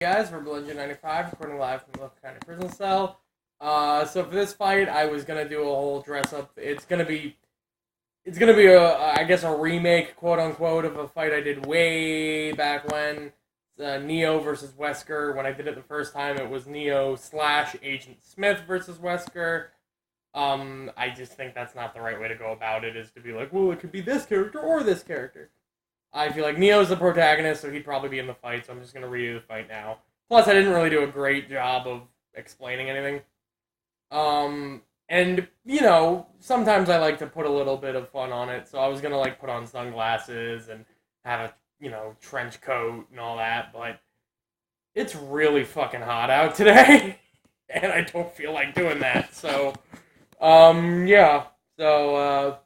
Guys, we're Bludgeon95, recording live from the Left County Prison Cell. So for this fight, I was gonna do a whole dress up. It's gonna be I guess a remake, quote unquote, of a fight I did way back when. Neo versus Wesker. When I did it the first time, it was Neo slash Agent Smith versus Wesker. I just think that's not the right way to go about it. Is to be like, well, it could be this character or this character. I feel like Neo's the protagonist, so he'd probably be in the fight, so I'm just going to redo the fight now. Plus, I didn't really do a great job of explaining anything. And, sometimes I like to put a little bit of fun on it, so I was going to, put on sunglasses and have a, trench coat and all that, but it's really fucking hot out today, and I don't feel like doing that, so, yeah. So,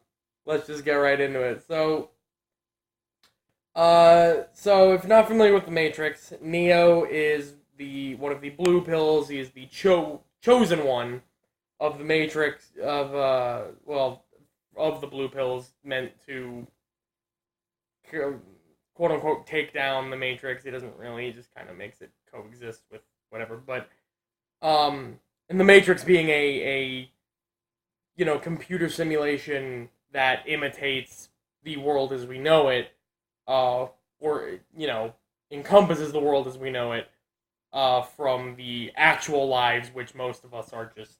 let's just get right into it. So if you're not familiar with the Matrix, Neo is the one of the blue pills. He is the chosen one of the Matrix of the blue pills meant to quote unquote take down the Matrix. He doesn't really. He just kind of makes it coexist with whatever. But and the Matrix being a computer simulation that imitates the world as we know it, or encompasses the world as we know it, from the actual lives, which most of us are just,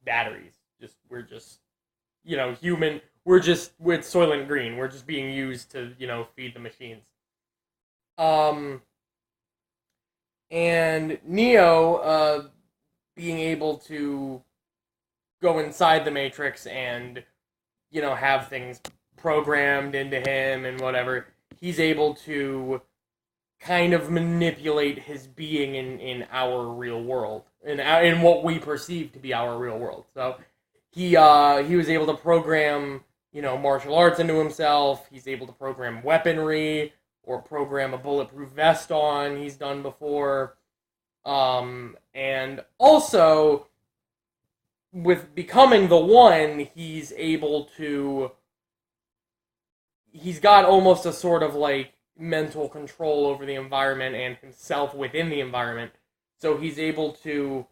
batteries. We're just, human. We're just with Soylent Green. We're just being used to, feed the machines. And Neo, being able to go inside the Matrix and, have things programmed into him and whatever, he's able to kind of manipulate his being in our real world, in what we perceive to be our real world. So he was able to program, martial arts into himself. He's able to program weaponry or program a bulletproof vest on. He's done before. And also, with becoming the one, he's got almost a sort of mental control over the environment and himself within the environment. So he's able to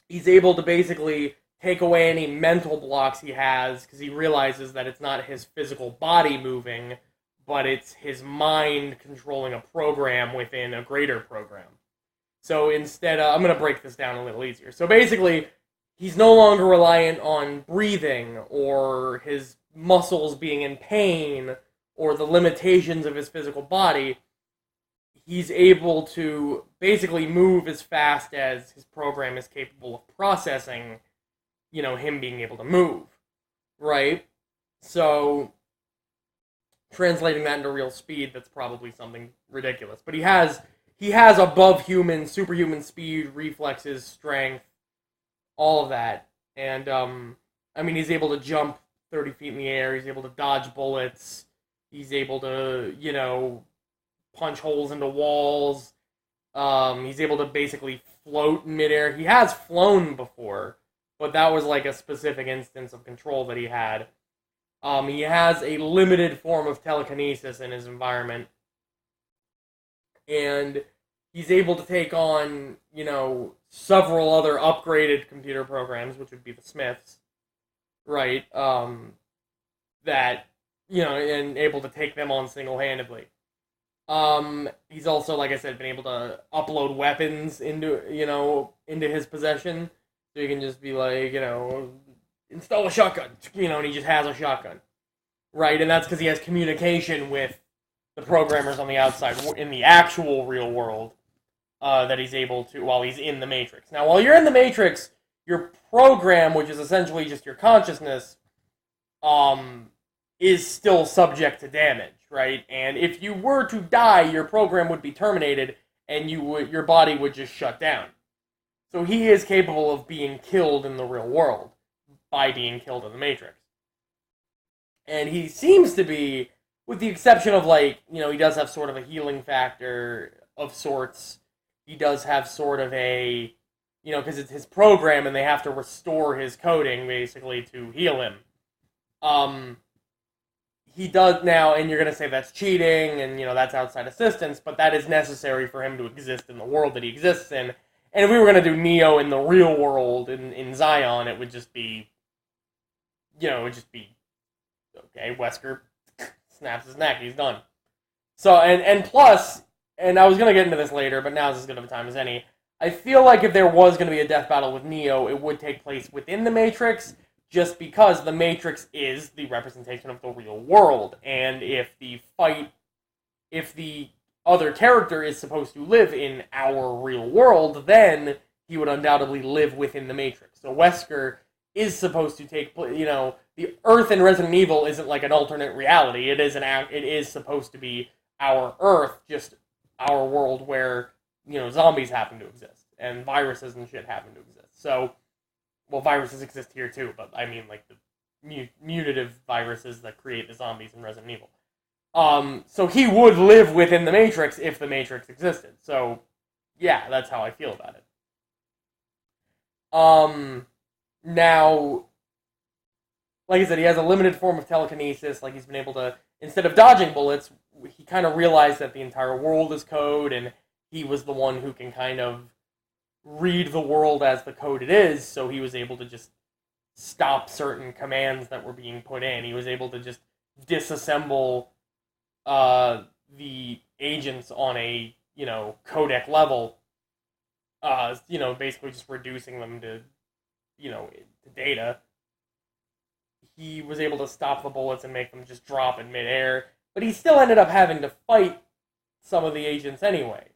basically take away any mental blocks he has, because he realizes that it's not his physical body moving, but it's his mind controlling a program within a greater program. So instead, I'm going to break this down a little easier. So basically, he's no longer reliant on breathing or his muscles being in pain or the limitations of his physical body. He's able to basically move as fast as his program is capable of processing, him being able to move, right? So, translating that into real speed, that's probably something ridiculous. But he has above human, superhuman speed, reflexes, strength, all of that. And, he's able to jump 30 feet in the air. He's able to dodge bullets. He's able to, punch holes into walls. He's able to basically float in midair. He has flown before, but that was a specific instance of control that he had. He has a limited form of telekinesis in his environment. And he's able to take on, several other upgraded computer programs, which would be the Smiths, right? That, and able to take them on single-handedly. He's also, like I said, been able to upload weapons into his possession. So you can just be install a shotgun, and he just has a shotgun. Right? And that's because he has communication with the programmers on the outside in the actual real world, that he's able to while he's in the Matrix. Now, while you're in the Matrix, your program, which is essentially just your consciousness, is still subject to damage, right? And if you were to die, your program would be terminated, and your body would just shut down. So he is capable of being killed in the real world by being killed in the Matrix. And he seems to be, with the exception of he does have sort of a healing factor of sorts. He does have sort of a, because it's his program and they have to restore his coding basically to heal him. he does now, and you're going to say that's cheating, and, that's outside assistance, but that is necessary for him to exist in the world that he exists in. And if we were going to do Neo in the real world, in Zion, it would just be, okay, Wesker snaps his neck, he's done. So, and plus, and I was going to get into this later, but now is as good of a time as any, I feel like if there was going to be a death battle with Neo, it would take place within the Matrix, just because the Matrix is the representation of the real world, and if the other character is supposed to live in our real world, then he would undoubtedly live within the Matrix. So Wesker is supposed to take, the Earth in Resident Evil isn't like an alternate reality. It is supposed to be our Earth, just our world where, zombies happen to exist, and viruses and shit happen to exist. So, well, viruses exist here too, but I mean, like, the mutative viruses that create the zombies in Resident Evil. So he would live within the Matrix if the Matrix existed. So, yeah, that's how I feel about it. Now, like I said, he has a limited form of telekinesis. Like, he's been able to, instead of dodging bullets, he kind of realized that the entire world is code, and he was the one who can kind of read the world as the code it is, so he was able to just stop certain commands that were being put in. He was able to just disassemble the agents on a, codec level, basically just reducing them to, to data. He was able to stop the bullets and make them just drop in midair, but he still ended up having to fight some of the agents anyway.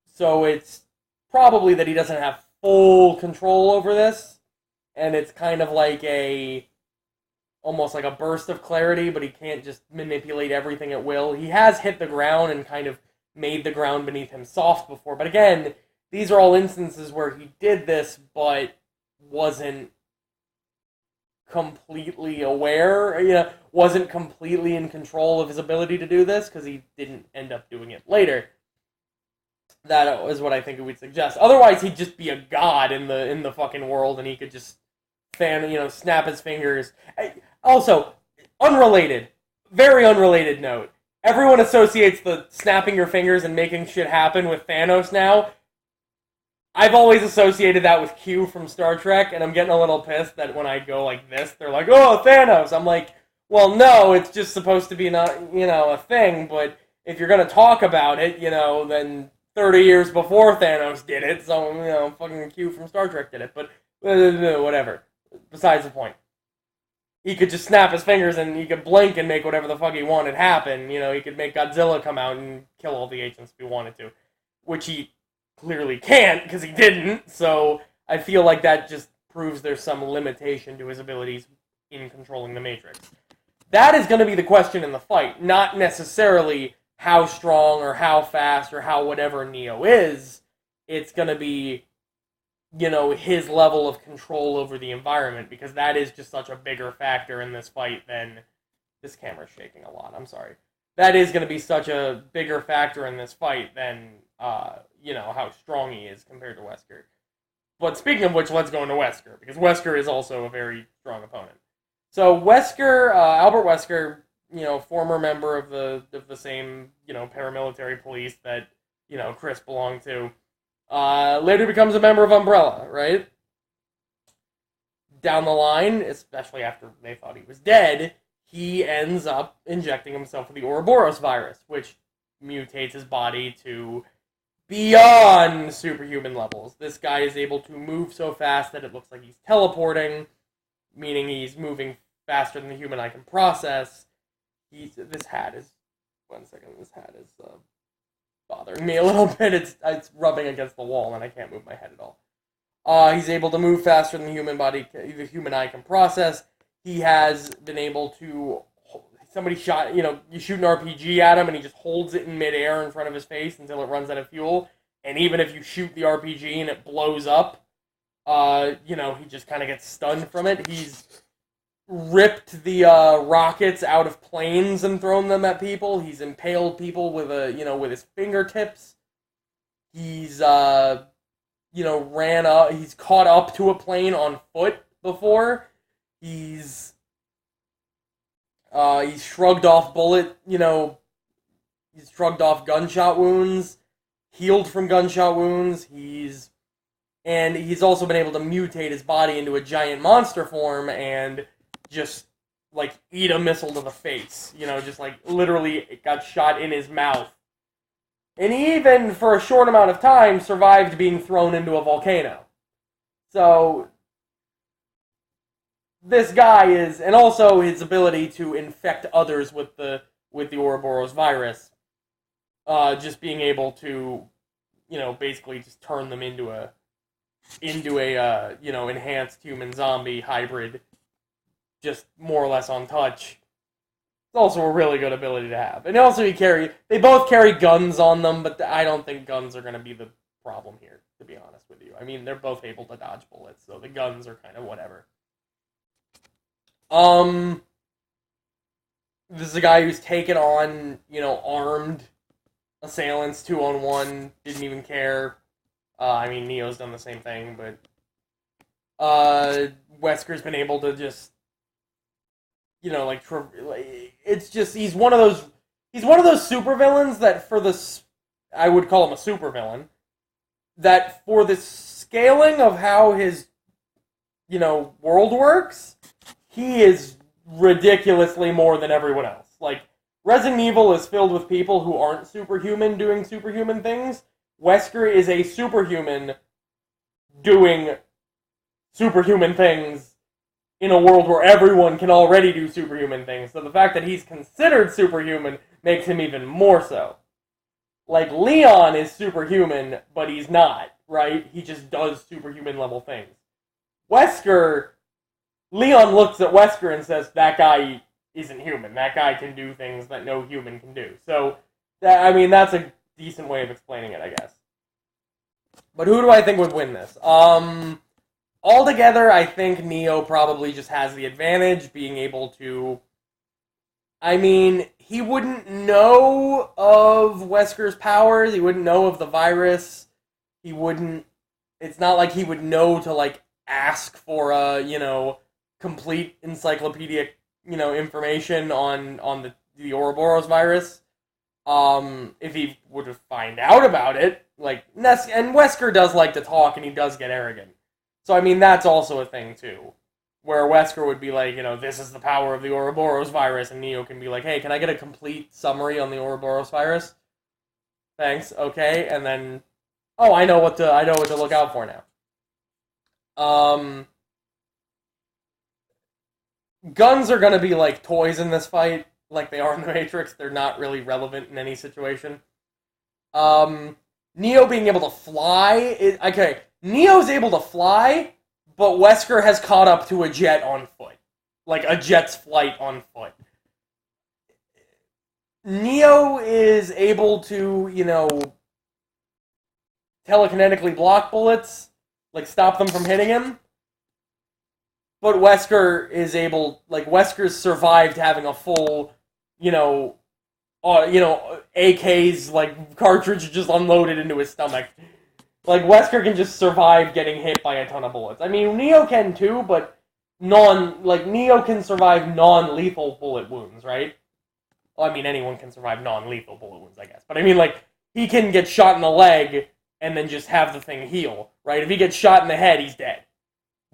So it's probably that he doesn't have full control over this, and it's kind of like almost like a burst of clarity, but he can't just manipulate everything at will. He has hit the ground and kind of made the ground beneath him soft before, but again, these are all instances where he did this, but wasn't completely aware, wasn't completely in control of his ability to do this, because he didn't end up doing it later. That is what I think it would suggest. Otherwise, he'd just be a god in the fucking world, and he could just snap his fingers. Also, unrelated, very unrelated note. Everyone associates the snapping your fingers and making shit happen with Thanos now. I've always associated that with Q from Star Trek, and I'm getting a little pissed that when I go like this, they're like, "Oh, Thanos!" I'm like, well, no, it's just supposed to be not, a thing, but if you're gonna talk about it, then 30 years before Thanos did it, so, fucking Q from Star Trek did it, but whatever. Besides the point. He could just snap his fingers and he could blink and make whatever the fuck he wanted happen. He could make Godzilla come out and kill all the agents if he wanted to, which he clearly can't because he didn't, so I feel like that just proves there's some limitation to his abilities in controlling the Matrix. That is going to be the question in the fight, not necessarily how strong or how fast or how whatever Neo is. It's going to be, his level of control over the environment, because that is just such a bigger factor in this fight than... This camera's shaking a lot, I'm sorry. That is going to be such a bigger factor in this fight than, how strong he is compared to Wesker. But speaking of which, let's go into Wesker, because Wesker is also a very strong opponent. So Wesker, Albert Wesker, former member of the same, paramilitary police that, Chris belonged to, later becomes a member of Umbrella, right? Down the line, especially after they thought he was dead, he ends up injecting himself with the Ouroboros virus, which mutates his body to beyond superhuman levels. This guy is able to move so fast that it looks like he's teleporting, meaning he's moving faster than the human eye can process. This hat is bothering me a little bit. It's rubbing against the wall, and I can't move my head at all. He's able to move faster than the human eye can process. He has been able to... Somebody shot, you shoot an RPG at him, and he just holds it in midair in front of his face until it runs out of fuel. And even if you shoot the RPG and it blows up, he just kind of gets stunned from it. He's ripped the rockets out of planes and thrown them at people. He's impaled people with with his fingertips. He's ran up. He's caught up to a plane on foot before. He's He's shrugged off he's shrugged off gunshot wounds, healed from gunshot wounds. He's also been able to mutate his body into a giant monster form and just like eat a missile to the face. Just like literally it got shot in his mouth. And he even, for a short amount of time, survived being thrown into a volcano. So this guy is, and also his ability to infect others with the Ouroboros virus, just being able to, basically just turn them into a enhanced human zombie hybrid, just more or less untouched. It's also a really good ability to have. And also they both carry guns on them, but I don't think guns are going to be the problem here, to be honest with you. I mean, they're both able to dodge bullets, so the guns are kind of whatever. This is a guy who's taken on, armed assailants 2-on-1, didn't even care. I mean, Neo's done the same thing, but Wesker's been able to just, it's just he's one of those supervillains that I would call him a supervillain, that for the scaling of how his world works, he is ridiculously more than everyone else. Like, Resident Evil is filled with people who aren't superhuman doing superhuman things. Wesker is a superhuman doing superhuman things in a world where everyone can already do superhuman things. So the fact that he's considered superhuman makes him even more so. Like, Leon is superhuman, but he's not, right? He just does superhuman level things. Leon looks at Wesker and says, that guy isn't human. That guy can do things that no human can do. So, that's a decent way of explaining it, I guess. But who do I think would win this? Altogether, I think Neo probably just has the advantage, being able to... he wouldn't know of Wesker's powers, he wouldn't know of the virus, it's not like he would know to, ask for a, complete encyclopedic, information on the Ouroboros virus. If he were to find out about it, and Wesker does like to talk, and he does get arrogant. So, that's also a thing, too. Where Wesker would be like, this is the power of the Ouroboros virus, and Neo can be like, hey, can I get a complete summary on the Ouroboros virus? Thanks, okay, and then, I know what to look out for now. Guns are gonna be like toys in this fight, like they are in the Matrix. They're not really relevant in any situation. Neo being able to fly okay. Neo's able to fly, but Wesker has caught up to a jet on foot. Like a jet's flight on foot. Neo is able to, telekinetically block bullets, stop them from hitting him. But Wesker is Wesker's survived having a full, AK's, cartridge just unloaded into his stomach. Wesker can just survive getting hit by a ton of bullets. Neo can too, but Neo can survive non-lethal bullet wounds, right? Well, anyone can survive non-lethal bullet wounds, I guess. But he can get shot in the leg and then just have the thing heal, right? If he gets shot in the head, he's dead.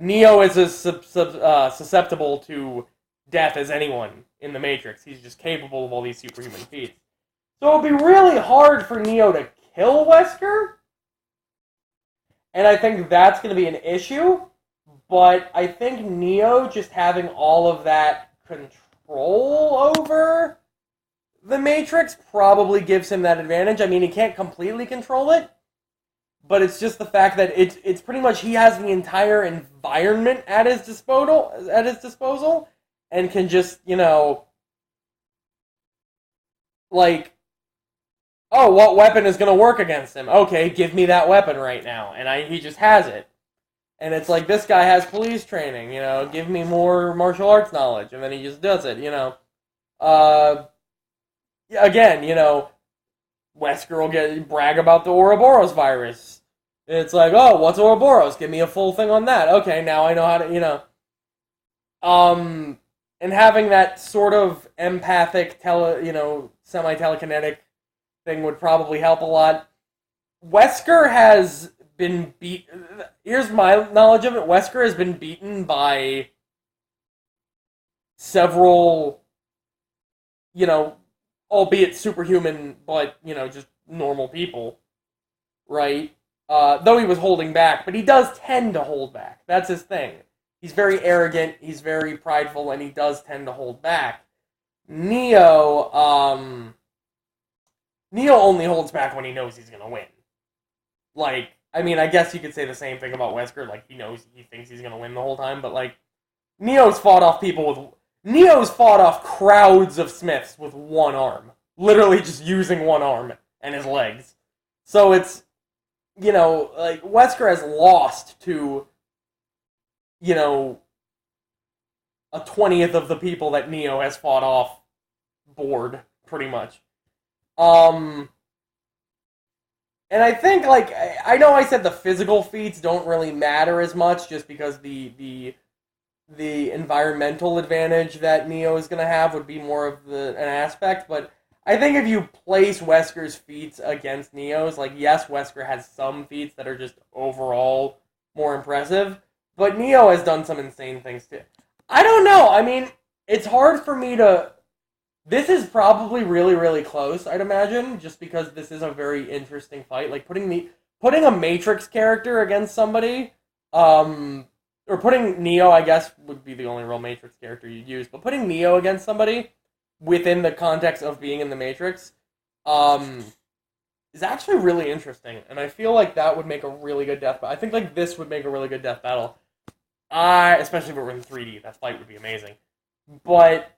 Neo is as susceptible to death as anyone in the Matrix. He's just capable of all these superhuman feats. So it would be really hard for Neo to kill Wesker. And I think that's going to be an issue. But I think Neo just having all of that control over the Matrix probably gives him that advantage. He can't completely control it. But it's just the fact that it's pretty much he has the entire environment at his disposal, and can just, what weapon is going to work against him? Okay, give me that weapon right now. And he just has it. And it's like, this guy has police training, give me more martial arts knowledge. And then he just does it, Again, Wesker will brag about the Ouroboros virus. It's like, what's Ouroboros? Give me a full thing on that. Okay, now I know how to, And having that sort of empathic, semi-telekinetic thing would probably help a lot. Wesker has been beat. Here's my knowledge of it. Wesker has been beaten by several, you know, albeit superhuman, but just normal people, right? Though he was holding back, but he does tend to hold back. That's his thing. He's very arrogant. He's very prideful, and he does tend to hold back. Neo, Neo only holds back when he knows he's gonna win. Like, I mean, I guess you could say the same thing about Wesker. Like, he thinks he's gonna win the whole time, but like, Neo's fought off crowds of Smiths with one arm, literally just using one arm and his legs. So it's, like Wesker has lost to, a 20th of the people that Neo has fought off board, pretty much. And I think, like, I know I said the physical feats don't really matter as much, just because the environmental advantage that Neo is going to have would be more of an aspect, but I think if you place Wesker's feats against Neo's, like, yes, Wesker has some feats that are just overall more impressive, but Neo has done some insane things too. I don't know. I mean, it's hard for me to... This is probably really, really close, I'd imagine, just because this is a very interesting fight. Like, putting a Matrix character against somebody, or putting Neo, I guess, would be the only real Matrix character you'd use, but putting Neo against somebody within the context of being in the Matrix, is actually really interesting, and I feel like that would make a really good death battle. I think, like, this would make a really good death battle. Especially if it were in 3D, that fight would be amazing. But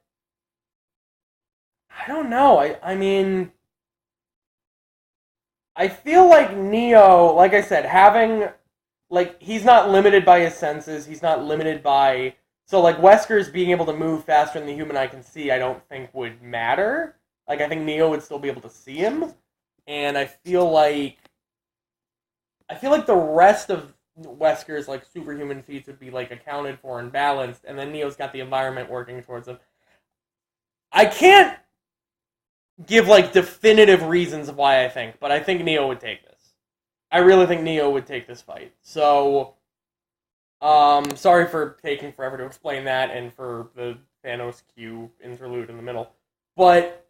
I don't know. I mean, I feel like Neo, like I said, he's not limited by his senses. He's not limited by... So, like, Wesker's being able to move faster than the human eye can see, I don't think would matter. Like, I think Neo would still be able to see him. And I feel like the rest of Wesker's, like, superhuman feats would be, like, accounted for and balanced, and then Neo's got the environment working towards him. I can't give, like, definitive reasons of why I think, but I think Neo would take this. I really think Neo would take this fight. So, sorry for taking forever to explain that, and for the Thanos Q interlude in the middle. But,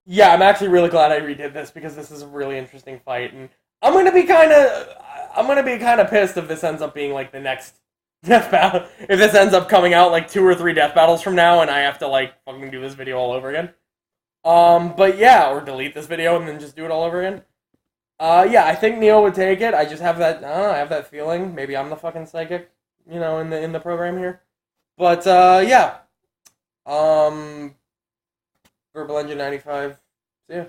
yeah, I'm actually really glad I redid this, because this is a really interesting fight, and I'm gonna be kind of pissed if this ends up being, like, the next death battle. If this ends up coming out, like, 2 or 3 death battles from now, and I have to, like, fucking do this video all over again. But yeah, or delete this video and then just do it all over again. Yeah, I think Neo would take it. I just have that, I don't know, I have that feeling. Maybe I'm the fucking psychic, in the program here. But, yeah. Verbal Engine 95. See ya.